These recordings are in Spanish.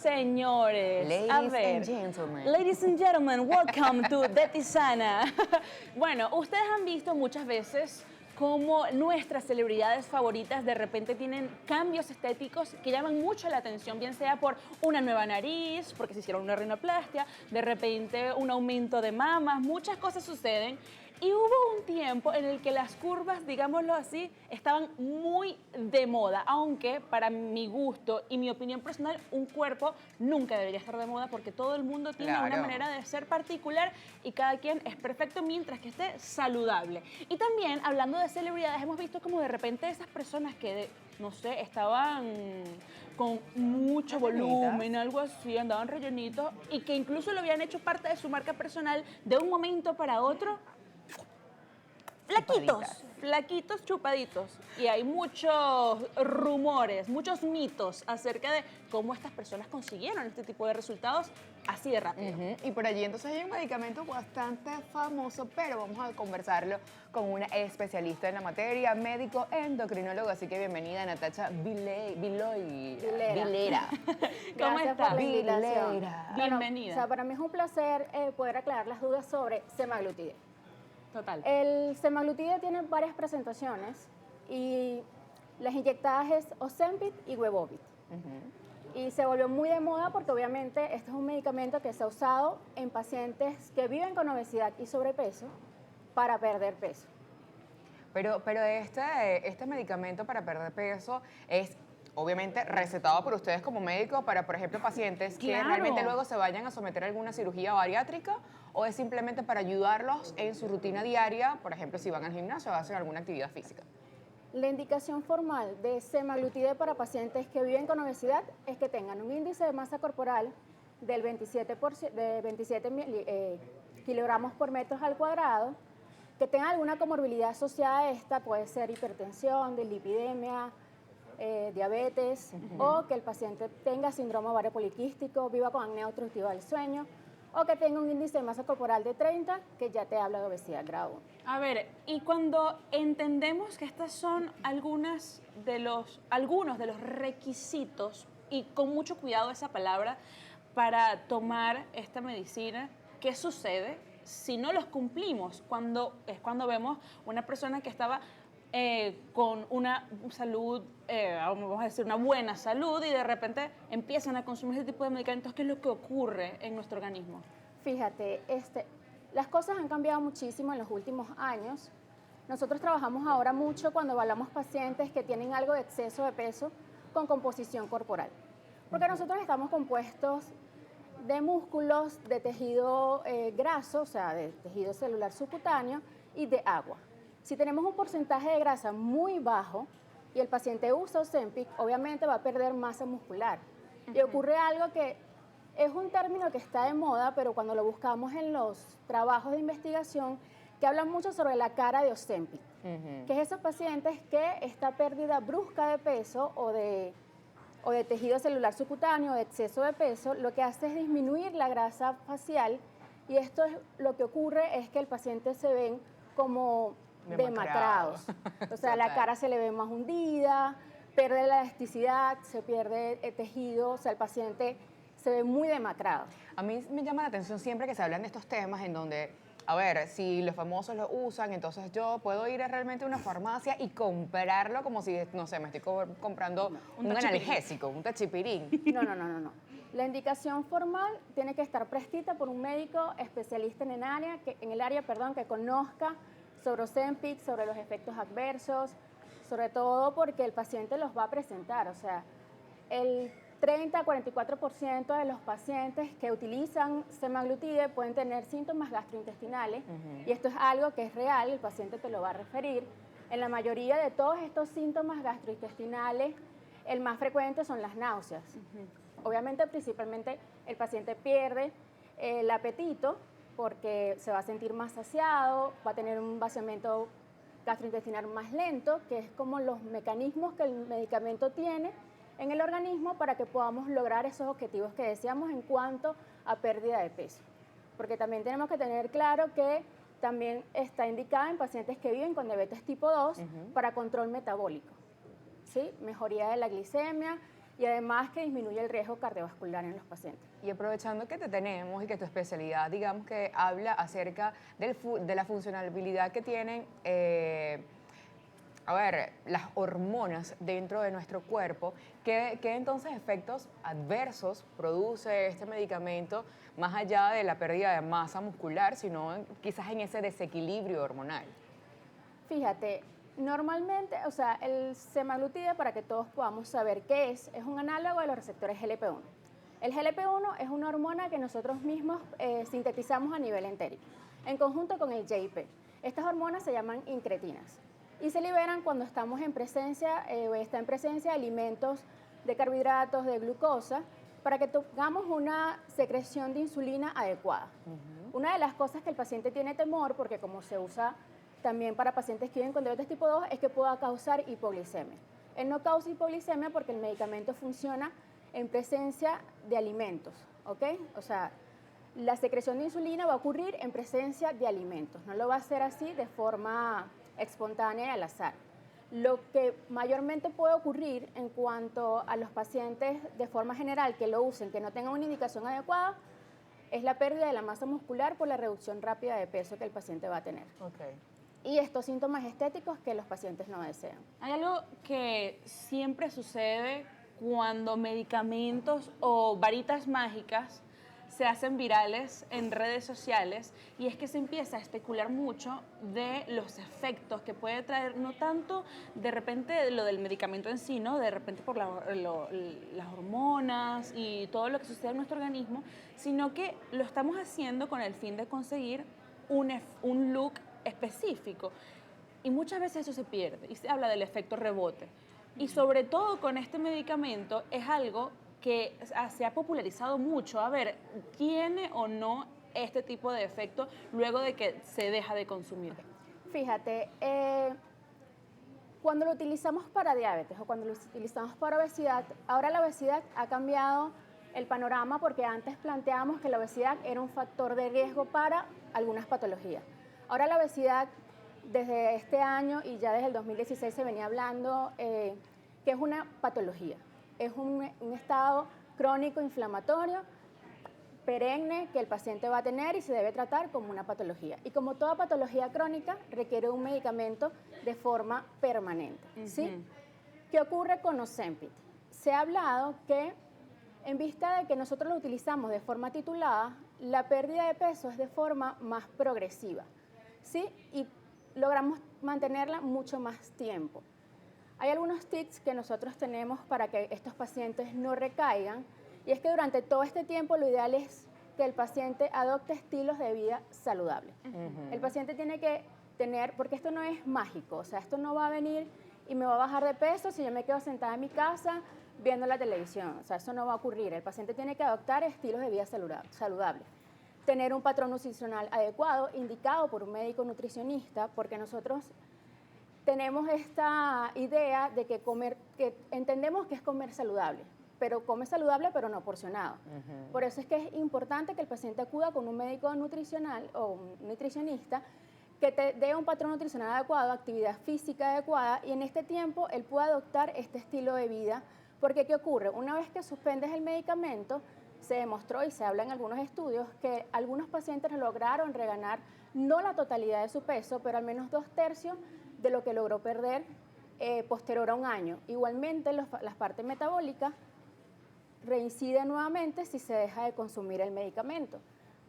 Señores, a Ladies ver. and gentlemen. Ladies and gentlemen, welcome to Detisana. Bueno, ustedes han visto muchas veces cómo nuestras celebridades favoritas de repente tienen cambios estéticos que llaman mucho la atención, bien sea por una nueva nariz, porque se hicieron una rinoplastia, de repente un aumento de mamas, muchas cosas suceden. Y hubo un tiempo en el que las curvas, digámoslo así, estaban muy de moda, aunque para mi gusto y mi opinión personal, un cuerpo nunca debería estar de moda porque todo el mundo tiene una Claro. manera de ser particular y cada quien es perfecto mientras que esté saludable. Y también, hablando de celebridades, hemos visto como de repente esas personas que, no sé, estaban con mucho volumen, algo así, andaban rellenitos y que incluso lo habían hecho parte de su marca personal de un momento para otro. Flaquitos, chupaditos. Y hay muchos rumores, muchos mitos acerca de cómo estas personas consiguieron este tipo de resultados así de rápido. Y por allí entonces hay un medicamento bastante famoso, pero vamos a conversarlo con una especialista en la materia, médico endocrinólogo, así que bienvenida Natacha Vilera. ¿Cómo Gracias estás? por la invitación. Vilera. Bienvenida. O sea, para mí es un placer poder aclarar las dudas sobre semaglutide. Total. El semaglutide tiene varias presentaciones y las inyectadas es Ozempic y Wegovy. Y se volvió muy de moda porque obviamente este es un medicamento que se ha usado en pacientes que viven con obesidad y sobrepeso para perder peso. Pero este medicamento para perder peso es obviamente recetado por ustedes como médicos para, por ejemplo, pacientes que Claro. realmente luego se vayan a someter a alguna cirugía bariátrica, o es simplemente para ayudarlos en su rutina diaria, por ejemplo, si van al gimnasio o hacen alguna actividad física. La indicación formal de semaglutide para pacientes que viven con obesidad es que tengan un índice de masa corporal del 27 kilogramos por metro al cuadrado, que tengan alguna comorbilidad asociada a esta, puede ser hipertensión, dislipidemia, diabetes, o que el paciente tenga síndrome ovario poliquístico, viva con apnea obstructiva del sueño, o que tenga un índice de masa corporal de 30, que ya te habla de obesidad grado 1. A ver, y cuando entendemos que estas son algunos de los requisitos, y con mucho cuidado esa palabra, para tomar esta medicina, ¿qué sucede si no los cumplimos? Cuando vemos una persona que estaba con una salud, vamos a decir, una buena salud, y de repente empiezan a consumir ese tipo de medicamentos. ¿Qué es lo que ocurre en nuestro organismo? Fíjate, las cosas han cambiado muchísimo en los últimos años. Nosotros trabajamos ahora mucho cuando evaluamos pacientes que tienen algo de exceso de peso con composición corporal. Porque nosotros estamos compuestos de músculos, de tejido graso, o sea, de tejido celular subcutáneo y de agua. Si tenemos un porcentaje de grasa muy bajo y el paciente usa Ozempic, obviamente va a perder masa muscular. Y ocurre algo que es un término que está de moda, pero cuando lo buscamos en los trabajos de investigación, que hablan mucho sobre la cara de Ozempic, que es esos pacientes que esta pérdida brusca de peso o de tejido celular subcutáneo, de exceso de peso, lo que hace es disminuir la grasa facial, y esto es lo que ocurre es que el paciente se ven como demacrados. O sea, la cara se le ve más hundida, pierde la elasticidad, se pierde el tejido, o sea, el paciente se ve muy demacrado. A mí me llama la atención siempre que se hablan de estos temas en donde, a ver, si los famosos lo usan, entonces yo puedo ir realmente a una farmacia y comprarlo como si, no sé, me estoy comprando un analgésico, un tachipirín. No. La indicación formal tiene que estar prescrita por un médico especialista en el área, que conozca sobre Ozempic, sobre los efectos adversos, sobre todo porque el paciente los va a presentar. O sea, el 30-44% de los pacientes que utilizan semaglutide pueden tener síntomas gastrointestinales, y esto es algo que es real, el paciente te lo va a referir. En la mayoría de todos estos síntomas gastrointestinales, el más frecuente son las náuseas. Obviamente, principalmente, el paciente pierde el apetito porque se va a sentir más saciado, va a tener un vaciamiento gastrointestinal más lento, que es como los mecanismos que el medicamento tiene en el organismo para que podamos lograr esos objetivos que deseamos en cuanto a pérdida de peso. Porque también tenemos que tener claro que también está indicada en pacientes que viven con diabetes tipo 2 para control metabólico, ¿sí? Mejoría de la glicemia, y además que disminuye el riesgo cardiovascular en los pacientes. Y aprovechando que te tenemos y que tu especialidad, digamos que habla acerca de la funcionalidad que tienen, las hormonas dentro de nuestro cuerpo, ¿qué entonces efectos adversos produce este medicamento más allá de la pérdida de masa muscular, sino quizás en ese desequilibrio hormonal? Fíjate, normalmente, o sea, el semaglutide, para que todos podamos saber qué es un análogo de los receptores GLP-1. El GLP-1 es una hormona que nosotros mismos sintetizamos a nivel entérico, en conjunto con el GIP. Estas hormonas se llaman incretinas y se liberan cuando estamos en presencia, está en presencia de alimentos, de carbohidratos, de glucosa, para que tengamos una secreción de insulina adecuada. Una de las cosas que el paciente tiene temor, porque como se usa también para pacientes que viven con diabetes tipo 2, es que pueda causar hipoglicemia. Él no causa hipoglicemia porque el medicamento funciona en presencia de alimentos, ¿ok? O sea, la secreción de insulina va a ocurrir en presencia de alimentos, no lo va a hacer así de forma espontánea y al azar. Lo que mayormente puede ocurrir en cuanto a los pacientes de forma general que lo usen, que no tengan una indicación adecuada, es la pérdida de la masa muscular por la reducción rápida de peso que el paciente va a tener. Okay. Y estos síntomas estéticos que los pacientes no desean. Hay algo que siempre sucede cuando medicamentos o varitas mágicas se hacen virales en redes sociales, y es que se empieza a especular mucho de los efectos que puede traer, no tanto de repente lo del medicamento en sí, ¿no? De repente por las hormonas y todo lo que sucede en nuestro organismo, sino que lo estamos haciendo con el fin de conseguir un look específico. Y muchas veces eso se pierde y se habla del efecto rebote. Y sobre todo con este medicamento es algo que se ha popularizado mucho. A ver, ¿tiene o no este tipo de efecto luego de que se deja de consumir? Fíjate, cuando lo utilizamos para diabetes o cuando lo utilizamos para obesidad, ahora la obesidad ha cambiado el panorama, porque antes planteábamos que la obesidad era un factor de riesgo para algunas patologías. Ahora la obesidad, desde este año y ya desde el 2016 se venía hablando que es una patología. Es un estado crónico inflamatorio perenne que el paciente va a tener y se debe tratar como una patología. Y como toda patología crónica, requiere un medicamento de forma permanente. ¿Sí? ¿Qué ocurre con Ozempic? Se ha hablado que, en vista de que nosotros lo utilizamos de forma titulada, la pérdida de peso es de forma más progresiva, ¿sí? Y logramos mantenerla mucho más tiempo. Hay algunos tips que nosotros tenemos para que estos pacientes no recaigan, y es que durante todo este tiempo lo ideal es que el paciente adopte estilos de vida saludables. El paciente tiene que tener, porque esto no es mágico, o sea, esto no va a venir y me va a bajar de peso si yo me quedo sentada en mi casa viendo la televisión, o sea, eso no va a ocurrir. El paciente tiene que adoptar estilos de vida saludables. Tener un patrón nutricional adecuado, indicado por un médico nutricionista, porque nosotros tenemos esta idea de que entendemos que es comer saludable, pero come saludable pero no porcionado. Por eso es que es importante que el paciente acuda con un médico nutricional o un nutricionista que te dé un patrón nutricional adecuado, actividad física adecuada, y en este tiempo él pueda adoptar este estilo de vida. Porque ¿qué ocurre? Una vez que suspendes el medicamento, se demostró y se habla en algunos estudios que algunos pacientes lograron reganar no la totalidad de su peso, pero al menos 2/3 de lo que logró perder posterior a un año. Igualmente, las partes metabólicas reinciden nuevamente si se deja de consumir el medicamento.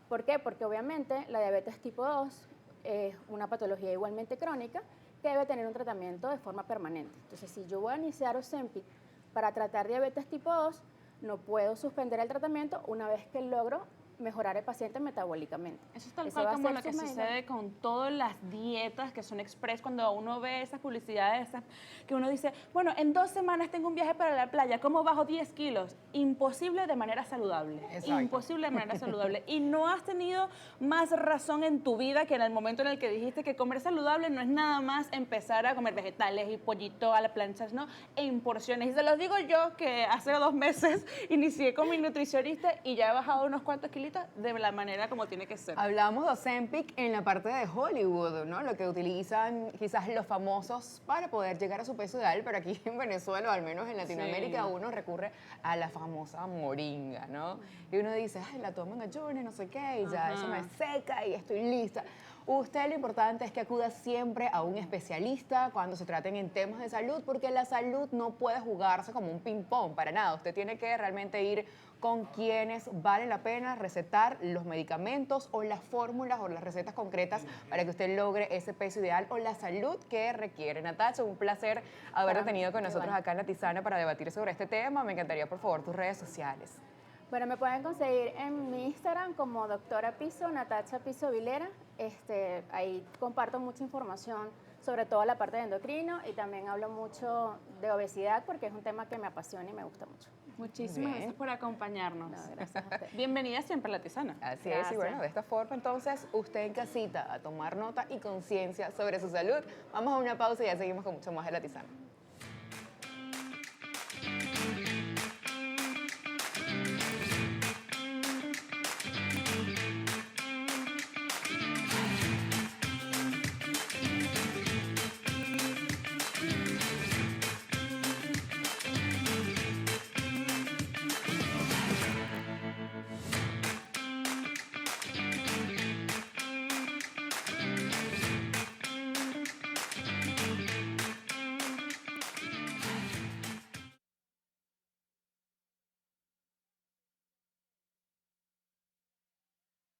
¿Por qué? Porque obviamente la diabetes tipo 2 es una patología igualmente crónica que debe tener un tratamiento de forma permanente. Entonces, si yo voy a iniciar Ozempic para tratar diabetes tipo 2, no puedo suspender el tratamiento una vez que logro mejorar el paciente metabólicamente. Eso es tal cual como lo que sucede con todas las dietas que son express, cuando uno ve esas publicidades, que uno dice, bueno, en 2 semanas tengo un viaje para la playa, ¿cómo bajo 10 kilos? Imposible de manera saludable. Exacto. Imposible de manera saludable. Y no has tenido más razón en tu vida que en el momento en el que dijiste que comer saludable no es nada más empezar a comer vegetales y pollito a la plancha, ¿no? En porciones. Y se los digo yo, que hace 2 meses inicié con mi nutricionista y ya he bajado unos cuantos kilos favorita de la manera como tiene que ser. Hablamos de Ozempic en la parte de Hollywood, ¿no? Lo que utilizan quizás los famosos para poder llegar a su peso ideal, pero aquí en Venezuela, o al menos en Latinoamérica, Sí. uno recurre a la famosa moringa, ¿no? Y uno dice, ay, la tomo en ayunas, no sé qué, y ya eso me seca y estoy lista. Usted lo importante es que acuda siempre a un especialista cuando se traten en temas de salud, porque la salud no puede jugarse como un ping-pong, para nada. Usted tiene que realmente ir con quienes vale la pena recetar los medicamentos o las fórmulas o las recetas concretas para que usted logre ese peso ideal o la salud que requiere. Natacha, un placer haberte tenido con nosotros acá en La Tisana para debatir sobre este tema. Me encantaría, por favor, tus redes sociales. Bueno, me pueden conseguir en mi Instagram como doctora Piso, Natacha Piso Vilera. Ahí comparto mucha información sobre toda la parte de endocrino y también hablo mucho de obesidad porque es un tema que me apasiona y me gusta mucho. Muchísimas gracias por acompañarnos. No, gracias a usted. Bienvenida siempre a La Tisana. Así es, y Gracias. bueno, de esta forma entonces usted en casita a tomar nota y conciencia sobre su salud. Vamos a una pausa y ya seguimos con mucho más de La Tisana.